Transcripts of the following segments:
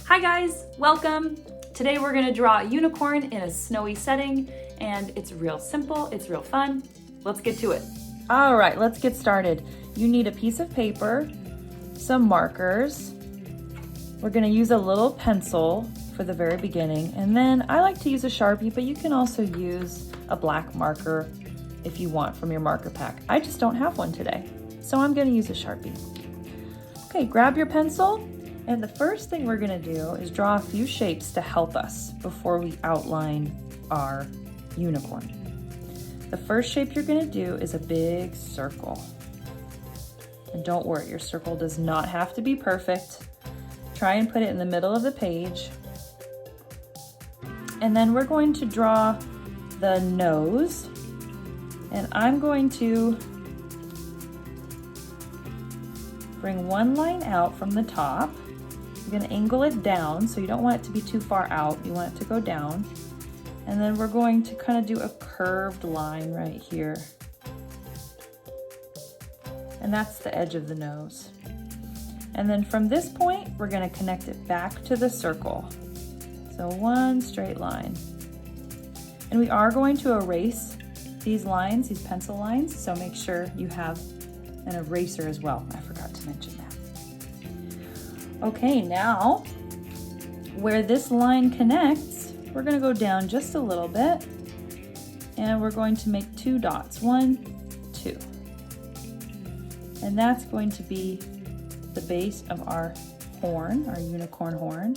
Hi guys, welcome. Today we're gonna draw a unicorn in a snowy setting, and it's real simple, it's real fun. Let's get to it. All right, let's get started. You need a piece of paper, some markers. We're gonna use a little pencil for the very beginning, and then I like to use a Sharpie, but you can also use a black marker if you want from your marker pack. I just don't have one today, so I'm gonna use a Sharpie. Okay, grab your pencil, and the first thing we're gonna do is draw a few shapes to help us before we outline our unicorn. The first shape you're gonna do is a big circle. And don't worry, your circle does not have to be perfect. Try and put it in the middle of the page. And then we're going to draw the nose. And I'm going to bring one line out from the top. You're gonna angle it down, so you don't want it to be too far out. You want it to go down. And then we're going to kind of do a curved line right here. And that's the edge of the nose. And then from this point, we're gonna connect it back to the circle. So one straight line. And we are going to erase these lines, these pencil lines, so make sure you have an eraser as well. I forgot to mention that. Okay, now where this line connects, we're gonna go down just a little bit, and we're going to make 2 dots, 1, 2. And that's going to be the base of our horn, our unicorn horn.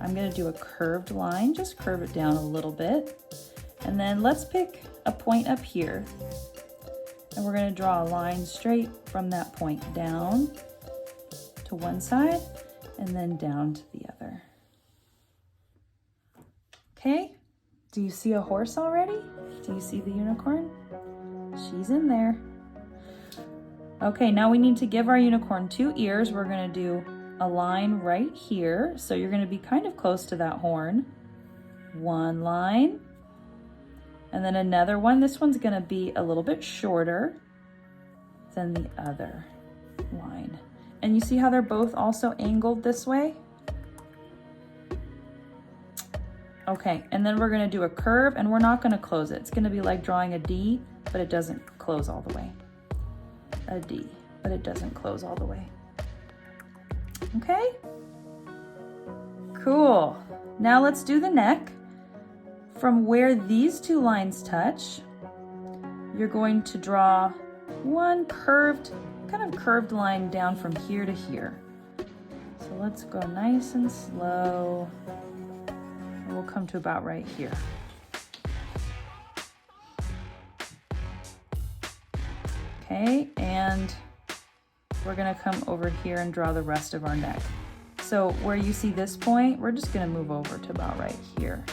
I'm gonna do a curved line, just curve it down a little bit. And then let's pick a point up here, and we're gonna draw a line straight from that point down to one side and then down to the other. Okay, do you see a horse already? Do you see the unicorn? She's in there. Okay, now we need to give our unicorn 2 ears. We're gonna do a line right here. So you're gonna be kind of close to that horn. One line, and then another one. This one's gonna be a little bit shorter than the other line. And you see how they're both also angled this way? Okay, and then we're gonna do a curve, and we're not gonna close it. It's gonna be like drawing a D, but it doesn't close all the way. A D, but it doesn't close all the way. Okay? Cool. Now let's do the neck. From where these 2 lines touch, you're going to draw one curved, kind of curved line down from here to here. So let's go nice and slow. And we'll come to about right here. Okay, and we're gonna come over here and draw the rest of our neck. So where you see this point, we're just gonna move over to about right here.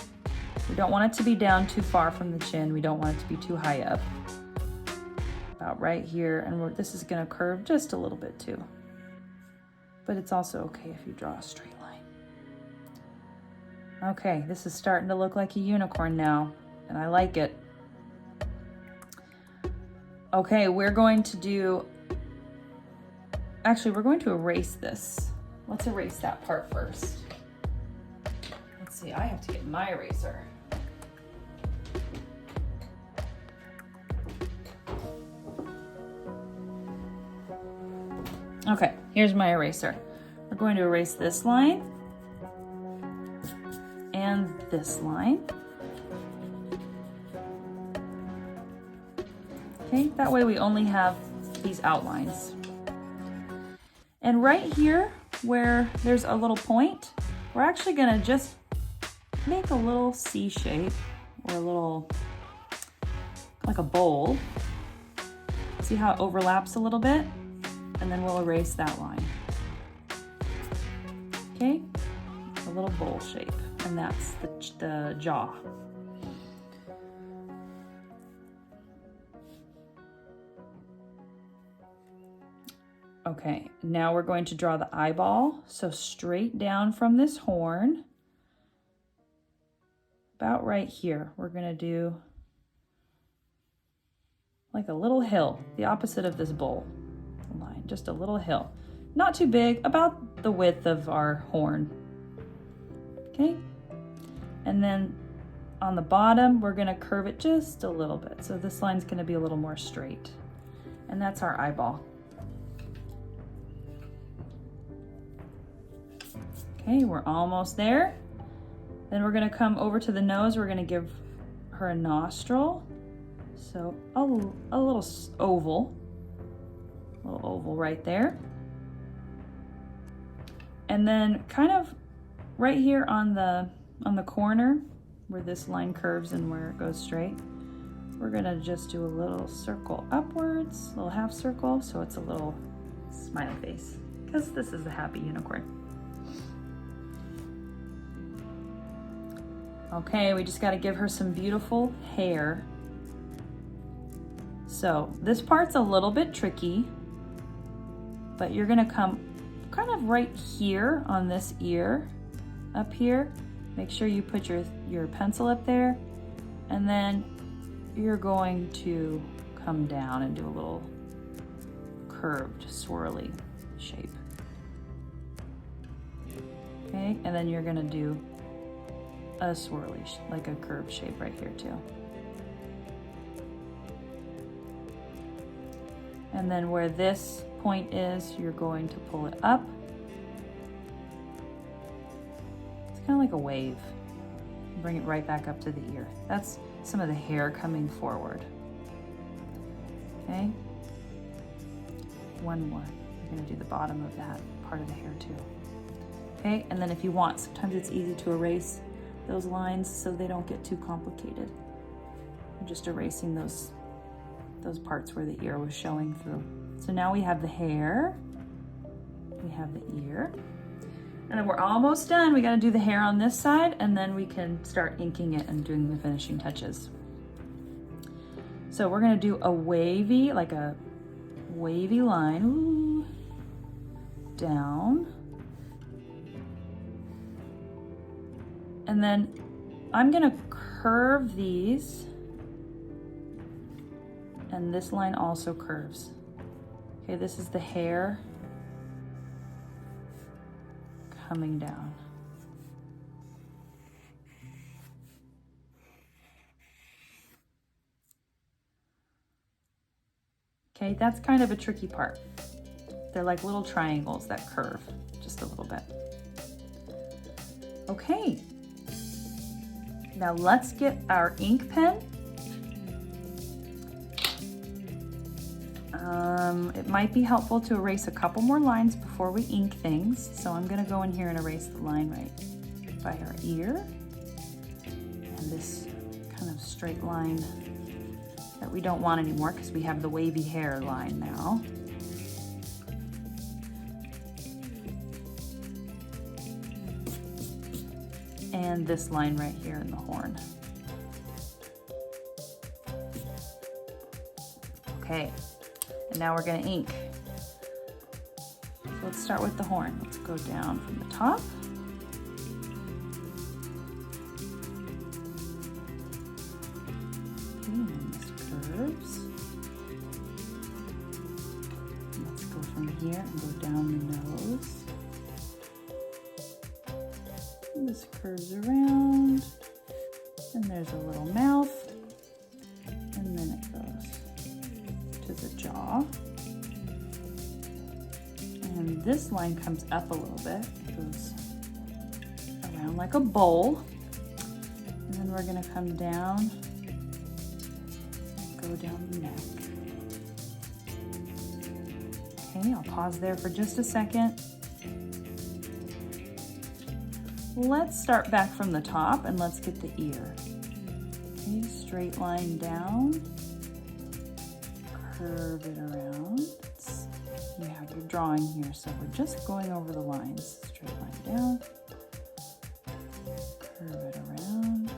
We don't want it to be down too far from the chin. We don't want it to be too high up. About right here, and this is gonna curve just a little bit too. But it's also okay if you draw a straight line. Okay, this is starting to look like a unicorn now, and I like it. Okay, we're going to erase this. Let's erase that part first. Let's see, I have to get my eraser. Okay, here's my eraser. We're going to erase this line and this line. Okay, that way we only have these outlines. And right here where there's a little point, we're actually gonna just make a little C shape, or a little, like a bowl. See how it overlaps a little bit? And then we'll erase that line. Okay, a little bowl shape, and that's the jaw. Okay, now we're going to draw the eyeball. So straight down from this horn, about right here, we're gonna do like a little hill, the opposite of this bowl line, just a little hill. Not too big, about the width of our horn. Okay, and then on the bottom, we're gonna curve it just a little bit. So this line's gonna be a little more straight. And that's our eyeball. Okay, we're almost there. Then we're gonna come over to the nose. We're gonna give her a nostril. So a little oval right there. And then kind of right here on the corner where this line curves and where it goes straight, we're gonna just do a little circle upwards, a little half circle, so it's a little smiley face, because this is a happy unicorn. Okay, we just gotta give her some beautiful hair. So this part's a little bit tricky, but you're gonna come kind of right here on this ear, up here. Make sure you put your pencil up there, and then you're going to come down and do a little curved, swirly shape. Okay, and then you're gonna do a swirly, like a curved shape right here too. And then where this point is, you're going to pull it up. It's kind of like a wave. Bring it right back up to the ear. That's some of the hair coming forward. Okay. One more. You're going to do the bottom of that part of the hair too. Okay, and then if you want, sometimes it's easy to erase those lines so they don't get too complicated. I'm just erasing those parts where the ear was showing through. So now we have the hair, we have the ear, and then we're almost done. We got to do the hair on this side, and then we can start inking it and doing the finishing touches. So we're going to do a wavy, like a wavy line, ooh, down. And then I'm going to curve these, and this line also curves. Okay, this is the hair coming down. Okay, that's kind of a tricky part. They're like little triangles that curve just a little bit. Okay, now let's get our ink pen. It might be helpful to erase a couple more lines before we ink things. So I'm gonna go in here and erase the line right by our ear. And this kind of straight line that we don't want anymore because we have the wavy hair line now. And this line right here in the horn. Okay. And now we're going to ink. So let's start with the horn. Let's go down from the top. Okay, and this curves. And let's go from here and go down the nose. And this curves around. And there's a little mouth. And then it goes to the jaw. And this line comes up a little bit. It goes around like a bowl. And then we're going to come down and go down the neck. Okay, I'll pause there for just a second. Let's start back from the top and let's get the ear. Okay, straight line down. Curve it around. You have your drawing here, so we're just going over the lines. Straight line down. Curve it around.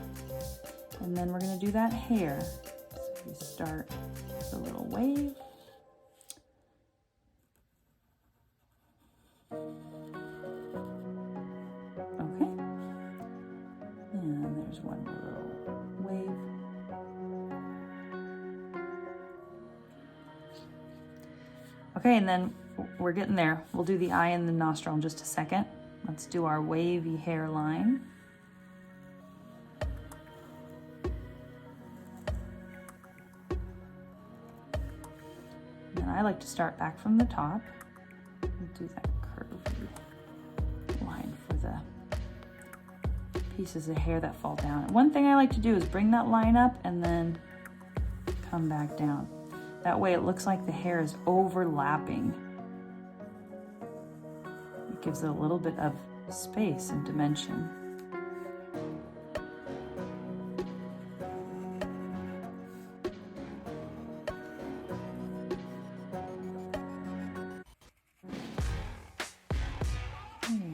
And then we're going to do that hair. So we start with a little wave. Okay. And there's one more little wave. Okay, and then we're getting there. We'll do the eye and the nostril in just a second. Let's do our wavy hairline. I like to start back from the top and do that curvy line for the pieces of hair that fall down. And one thing I like to do is bring that line up and then come back down. That way it looks like the hair is overlapping. It gives it a little bit of space and dimension.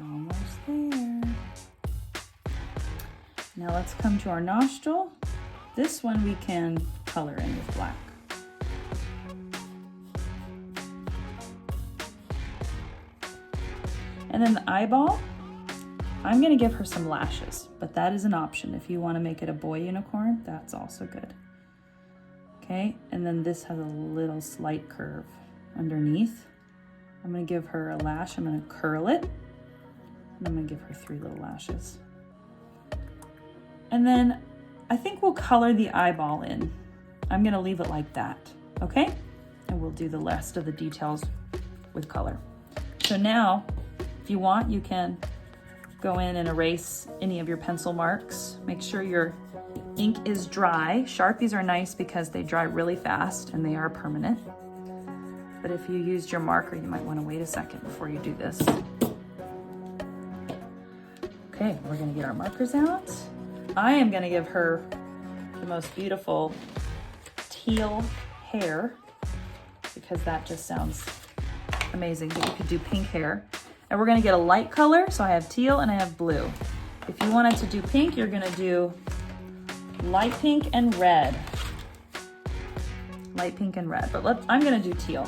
Almost there. Now let's come to our nostril. This one we can color in with black. And then the eyeball, I'm gonna give her some lashes, but that is an option. If you wanna make it a boy unicorn, that's also good. Okay, and then this has a little slight curve underneath. I'm gonna give her a lash, I'm gonna curl it, and I'm gonna give her 3 little lashes. And then I think we'll color the eyeball in. I'm gonna leave it like that, okay? And we'll do the rest of the details with color. So now, if you want, you can go in and erase any of your pencil marks. Make sure your ink is dry. Sharpies are nice because they dry really fast and they are permanent. But if you used your marker, you might want to wait a second before you do this. Okay, we're gonna get our markers out. I am gonna give her the most beautiful teal hair because that just sounds amazing. But you could do pink hair. And we're gonna get a light color, so I have teal and I have blue. If you wanted to do pink, you're gonna do light pink and red. Light pink and red, but I'm gonna do teal.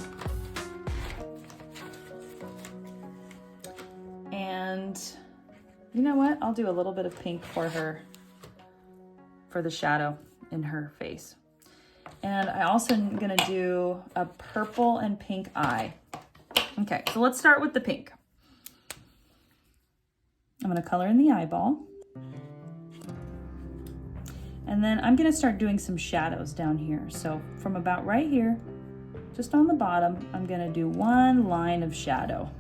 And you know what? I'll do a little bit of pink for her, for the shadow in her face. And I also am gonna do a purple and pink eye. Okay, so let's start with the pink. I'm gonna color in the eyeball. And then I'm gonna start doing some shadows down here. So from about right here, just on the bottom, I'm gonna do 1 line of shadow.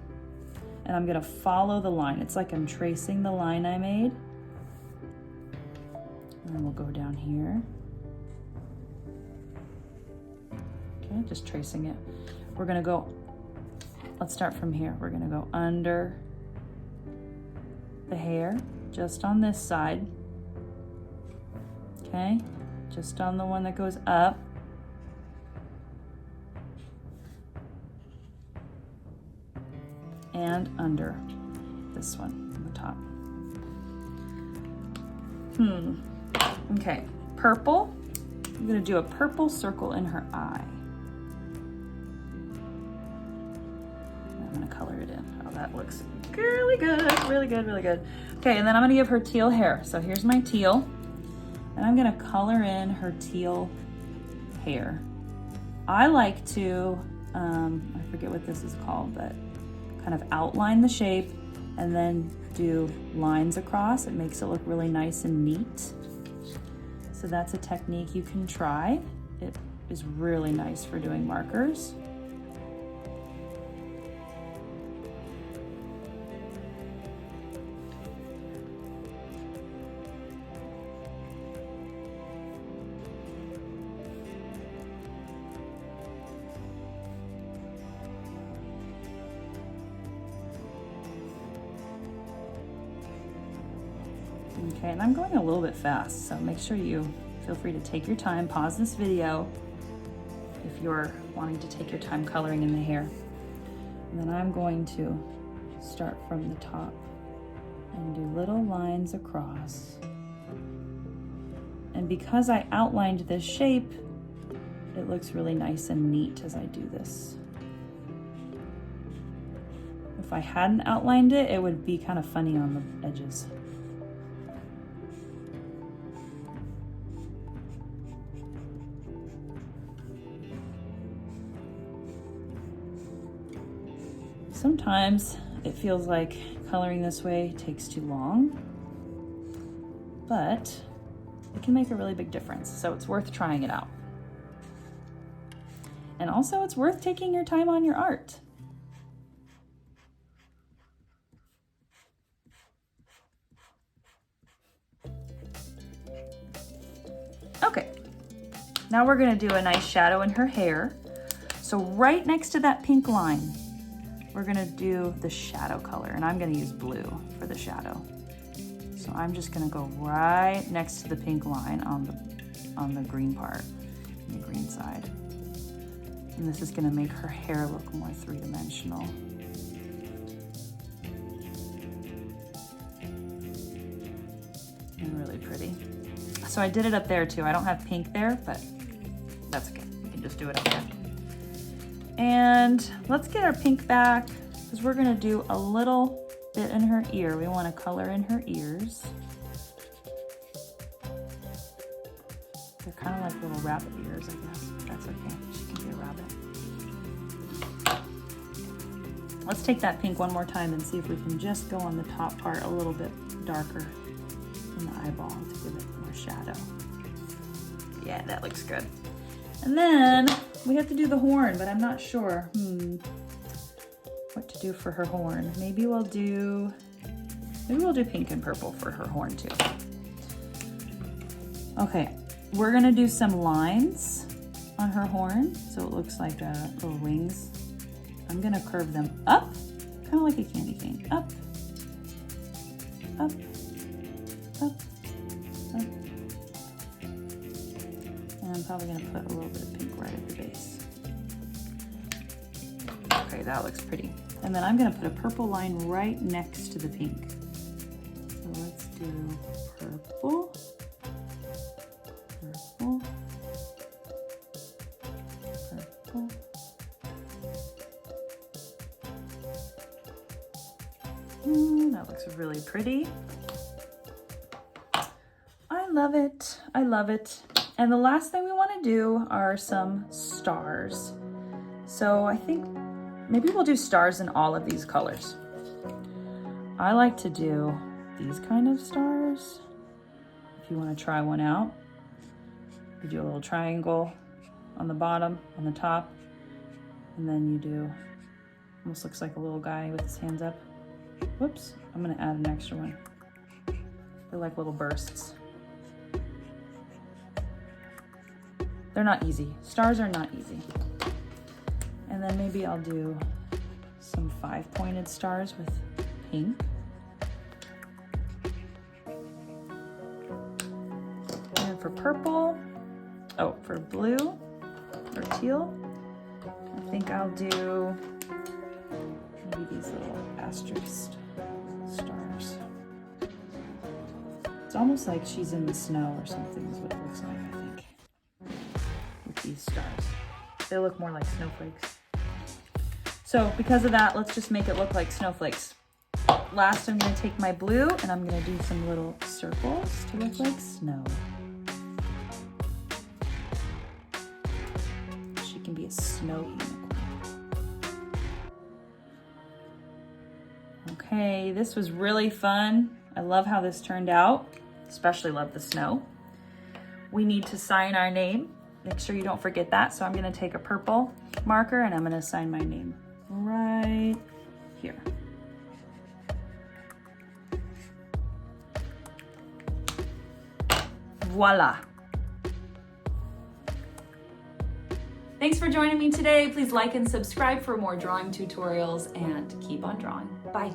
And I'm gonna follow the line. It's like I'm tracing the line I made. And then we'll go down here. Okay, just tracing it. We're gonna go, let's start from here. We're gonna go under the hair, just on this side. Okay, just on the one that goes up. And under this one on the top. Okay, purple. I'm gonna do a purple circle in her eye. I'm gonna color it in. Oh, that looks really good, really good, really good. Okay, and then I'm gonna give her teal hair. So here's my teal, and I'm gonna color in her teal hair. I like to, I forget what this is called, but kind of outline the shape and then do lines across. It makes it look really nice and neat. So that's a technique you can try. It is really nice for doing markers. Okay, and I'm going a little bit fast, so make sure you feel free to take your time, pause this video if you're wanting to take your time coloring in the hair. And then I'm going to start from the top and do little lines across. And because I outlined this shape, it looks really nice and neat as I do this. If I hadn't outlined it, it would be kind of funny on the edges. Sometimes it feels like coloring this way takes too long, but it can make a really big difference, so it's worth trying it out. And also it's worth taking your time on your art. Okay, now we're gonna do a nice shadow in her hair. So right next to that pink line, we're gonna do the shadow color, and I'm gonna use blue for the shadow. So I'm just gonna go right next to the pink line on the green part, the green side. And this is gonna make her hair look more three-dimensional. And really pretty. So I did it up there too. I don't have pink there, but that's okay. We can just do it up there. And let's get our pink back because we're gonna do a little bit in her ear. We wanna color in her ears. They're kind of like little rabbit ears, I guess. That's okay, she can be a rabbit. Let's take that pink one more time and see if we can just go on the top part a little bit darker in the eyeball to give it more shadow. Yeah, that looks good. And then we have to do the horn, but I'm not sure what to do for her horn. Maybe we'll do pink and purple for her horn too. Okay, we're gonna do some lines on her horn so it looks like little wings. I'm gonna curve them up, kind of like a candy cane. Up, up, up, up. And I'm probably gonna put a little bit of pink right at the base. Okay, that looks pretty. And then I'm gonna put a purple line right next to the pink. So let's do purple, purple, purple. That looks really pretty. I love it, I love it. And the last thing we wanna do are some stars. So I think maybe we'll do stars in all of these colors. I like to do these kind of stars. If you wanna try one out, you do a little triangle on the bottom, on the top, and then you do, almost looks like a little guy with his hands up. Whoops, I'm gonna add an extra one. They're like little bursts. They're not easy. Stars are not easy. And then maybe I'll do some 5-pointed stars with pink. And then for purple, for blue or teal, I think I'll do maybe these little asterisk stars. It's almost like she's in the snow or something is what it looks like, I think, with these stars. They look more like snowflakes. So because of that, let's just make it look like snowflakes. Last, I'm gonna take my blue and I'm gonna do some little circles to look like snow. She can be a snow unicorn. Okay, this was really fun. I love how this turned out, especially love the snow. We need to sign our name. Make sure you don't forget that. So I'm gonna take a purple marker and I'm gonna sign my name right here. Voila. Thanks for joining me today. Please like and subscribe for more drawing tutorials and keep on drawing. Bye.